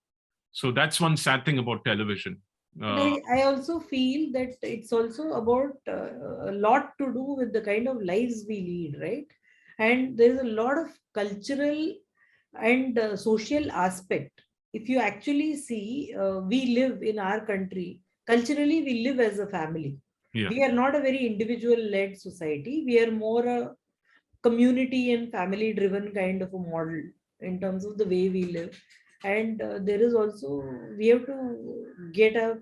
So that's one sad thing about television. I also feel that it's also about a lot to do with the kind of lives we lead, right? And there's a lot of cultural and social aspect. If you actually see, we live in our country, culturally, we live as a family. Yeah. We are not a very individual-led society. We are more a community and family-driven kind of a model in terms of the way we live. And there is also, we have to get up,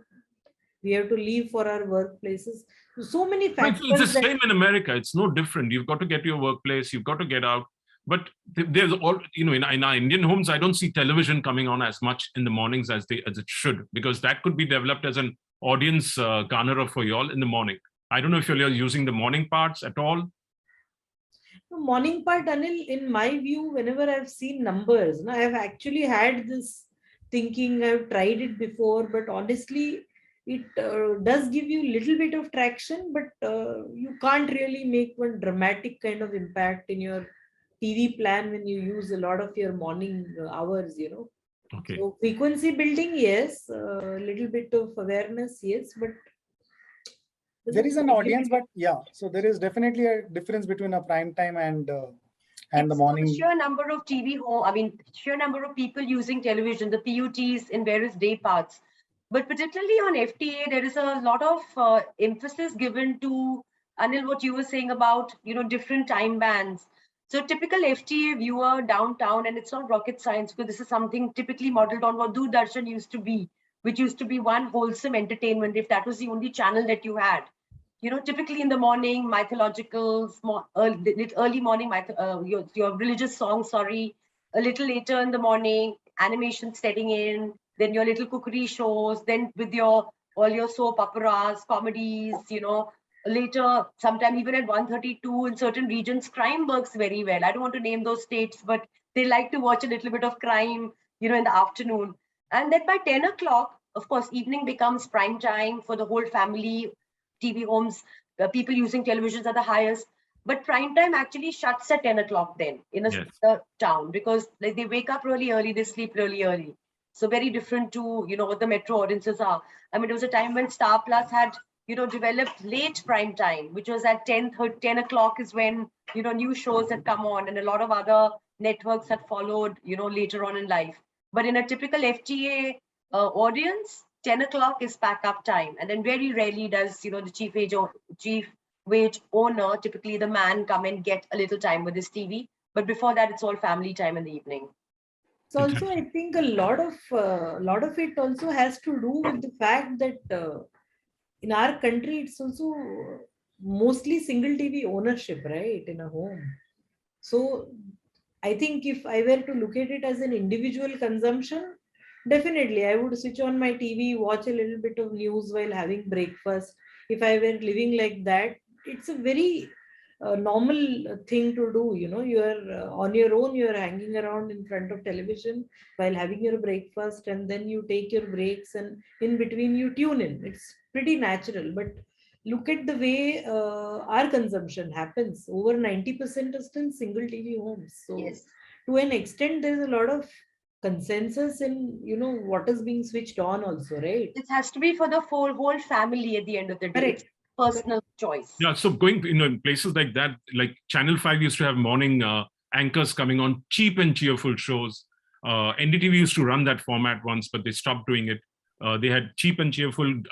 we have to leave for our workplaces. So many factors. It's the same in America. It's no different. You've got to get to your workplace. You've got to get out. But there's all, in our Indian homes, I don't see television coming on as much in the mornings as it should, because that could be developed as an audience garnerer for you all in the morning. I don't know if you're using the morning parts at all. The morning part, Anil, in my view, whenever I've seen numbers, I've actually had this thinking, I've tried it before, but honestly, it does give you a little bit of traction, but you can't really make one dramatic kind of impact in your TV plan when you use a lot of your morning hours, Okay. So frequency building, yes, a little bit of awareness, yes, but there is an audience, but yeah, so there is definitely a difference between a prime time and the morning. The sheer number of sheer number of people using television, the PUTs in various day parts. But particularly on FTA, there is a lot of emphasis given to, Anil, what you were saying about, different time bands. So typical FTA viewer downtown, and it's not rocket science, because this is something typically modeled on what Doordarshan used to be, which used to be one wholesome entertainment, if that was the only channel that you had. Typically in the morning, mythological, early morning, your religious songs, a little later in the morning, animation setting in, then your little cookery shows, then with all your soap operas, comedies, later, sometime even at 1:32 in certain regions, crime works very well. I don't want to name those states, but they like to watch a little bit of crime, in the afternoon. And then by 10 o'clock, of course, evening becomes prime time for the whole family. TV homes, people using televisions are the highest. But prime time actually shuts at 10 o'clock then in a town, because they wake up really early, they sleep really early. So very different to, what the metro audiences are. I mean, there was a time when Star Plus had, developed late prime time, which was at 10 o'clock is when, new shows had come on, and a lot of other networks had followed, later on in life. But in a typical FTA audience, 10 o'clock is pack up time. And then very rarely does, the chief wage owner, typically the man, come and get a little time with his TV. But before that, it's all family time in the evening. So also, I think a lot of it also has to do with the fact that in our country, it's also mostly single TV ownership, right, in a home. So I think if I were to look at it as an individual consumption, definitely I would switch on my TV, watch a little bit of news while having breakfast. If I were living like that, it's a very normal thing to do. You are on your own, you are hanging around in front of television while having your breakfast, and then you take your breaks, and in between you tune in. It's pretty natural. But look at the way our consumption happens. Over 90% are still single TV homes. So yes, to an extent, there's a lot of consensus in what is being switched on also, right? It has to be for the whole family at the end of the day. Correct. Personal choice. Yeah, so going in places like that, like Channel 5 used to have morning anchors coming on, cheap and cheerful shows. NDTV used to run that format once, but they stopped doing it. They had cheap and cheerful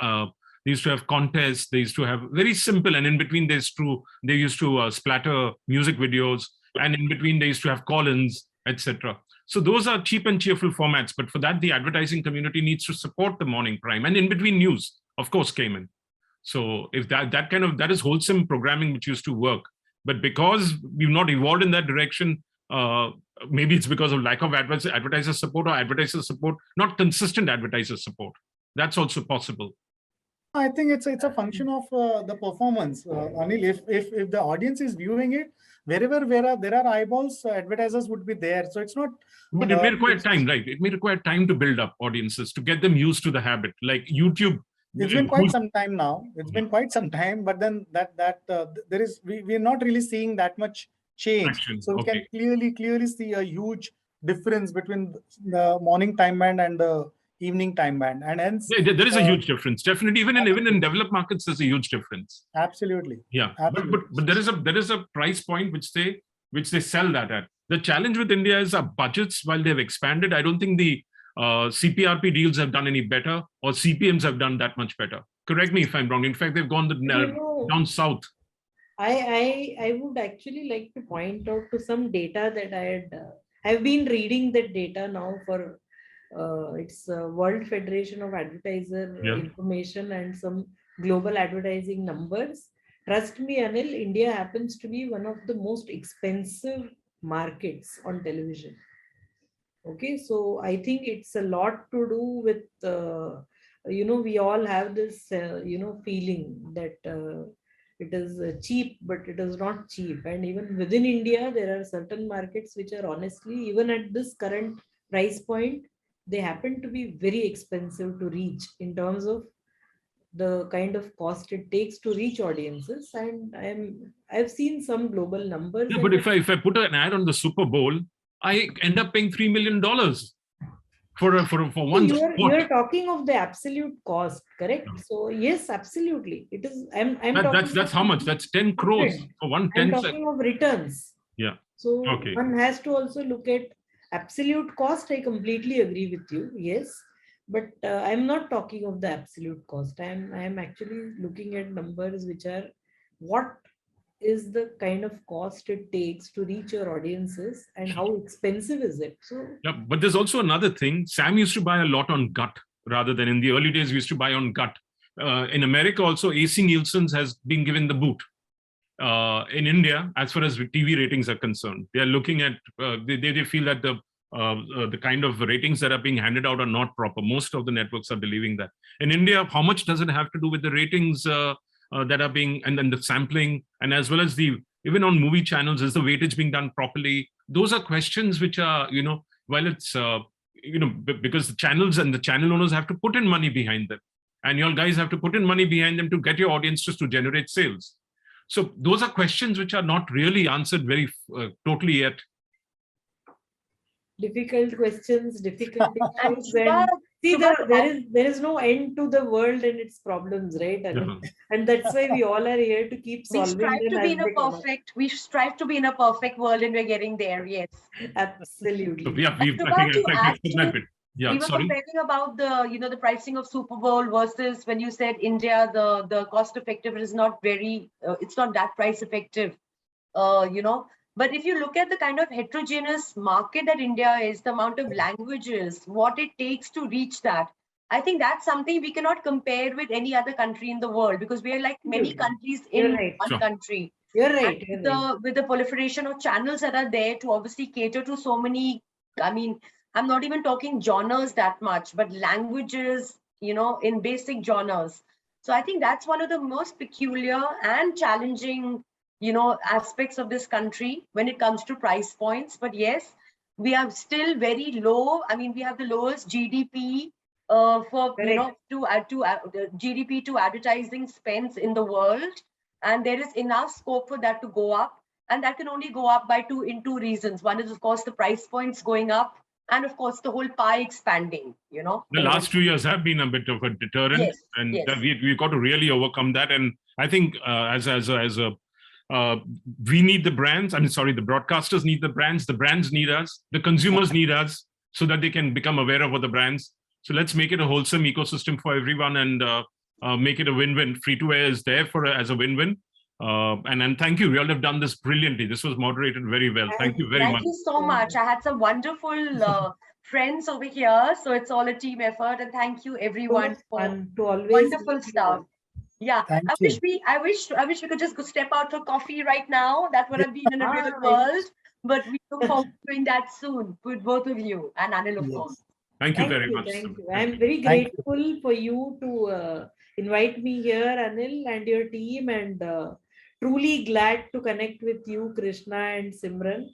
They used to have contests. They used to have very simple, and in between they used to splatter music videos, and in between they used to have call-ins, etc. So those are cheap and cheerful formats. But for that, the advertising community needs to support the morning prime, and in between news, of course, came in. So if that is wholesome programming which used to work, but because we've not evolved in that direction, maybe it's because of lack of advertiser support or advertiser support, not consistent advertiser support. That's also possible. I think it's a function of the performance. Anil, if the audience is viewing it, wherever there are eyeballs, advertisers would be there. So it's not. But it may require time, right? It may require time to build up audiences, to get them used to the habit. Like YouTube. It's been quite some time now. It's been quite some time, but then we're not really seeing that much change. Action. So we Okay. can clearly see a huge difference between the morning time band and the evening time band, and hence There is a huge difference. Definitely, even in developed markets, there's a huge difference. absolutely. Yeah, Absolutely. but there is a price point which they sell that at. The challenge with India is our budgets. While they've expanded, I don't think the CPRP deals have done any better, or CPMs have done that much better. Correct me if I'm wrong. In fact, they've gone down south. I would actually like to point out to some data that I've been reading that data now for it's World Federation of Advertiser Information and some global advertising numbers. Trust me, Anil, India happens to be one of the most expensive markets on television. Okay, so I think it's a lot to do with we all have this feeling that it is cheap, but it is not cheap. And even within India, there are certain markets which are honestly, even at this current price point, they happen to be very expensive to reach in terms of the kind of cost it takes to reach audiences. And I've seen some global numbers. Yeah, but if I put an ad on the Super Bowl, I end up paying $3 million for one spot. You're talking of the absolute cost, correct? So yes, absolutely. It is. That's how much? That's 10 crores for 1/10. I'm talking of returns. Yeah. So Okay. one has to also look at absolute cost. I completely agree with you. Yes, but I'm not talking of the absolute cost. I'm actually looking at numbers which are what is the kind of cost it takes to reach your audiences and how expensive is it. So yeah, but there's also another thing. Sam used to buy a lot on gut rather than in the early days we used to buy on gut. In America also, AC Nielsen's has been given the boot. In India, as far as TV ratings are concerned, they are looking at they feel that the kind of ratings that are being handed out are not proper. Most of the networks are believing that. In India, how much does it have to do with the ratings that are being, and then the sampling, and as well as even on movie channels, is the weightage being done properly? Those are questions which are, while it's, because the channels and the channel owners have to put in money behind them, and you guys have to put in money behind them to get your audiences to generate sales. So those are questions which are not really answered very totally yet. Difficult questions, difficult issues. And see, there is no end to the world and its problems, right? And that's why we all are here to keep solving them. We strive to be in a perfect world, and we're getting there. Yes, absolutely. So, yeah, we were comparing about the pricing of Super Bowl versus when you said India, the cost effective is not very, it's not that price effective, But if you look at the kind of heterogeneous market that India is, the amount of languages, what it takes to reach that, I think that's something we cannot compare with any other country in the world, because we are like many countries in one country. You're right. With the proliferation of channels that are there to obviously cater to so many, I'm not even talking genres that much, but languages, in basic genres. So I think that's one of the most peculiar and challenging aspects of this country when it comes to price points. But yes, we are still very low. We have the lowest GDP GDP to advertising spends in the world, and there is enough scope for that to go up, and that can only go up by two reasons. One is, of course, the price points going up, and of course the whole pie expanding. The last 2 years have been a bit of a deterrent, we've got to really overcome that. And I think we need the brands. The broadcasters need the brands need us, the consumers need us, so that they can become aware of what the brands. So let's make it a wholesome ecosystem for everyone. And make it a win-win. Free-to-air is there as a win-win. And thank you. You all have done this brilliantly. This was moderated very well. Thank you very much. Thank you so much. I had some wonderful friends over here, so it's all a team effort. And thank you everyone for Fun to always wonderful meet you stuff. all. Yeah, Thank I you. wish we could just go step out for coffee right now. That would have been in a real world. But we look forward to doing that soon with both of you and Anil, of course. Yes. Thank you Thank very you, much. thank Simran. you. I'm very Thank you. grateful for you to invite me here, Anil, and your team, and truly glad to connect with you, Krishna and Simran.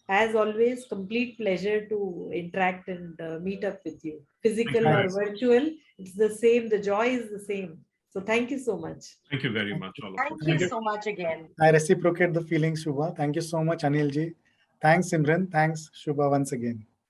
As always, complete pleasure to interact and meet up with you. Physical you. or virtual, it's the same. The joy is the same. So thank you so much. Thank you very much, all of you. Thank you so much again. I reciprocate the feeling, Shubha. Thank you so much, Anil ji. Thanks, Simran. Thanks, Shubha, once again.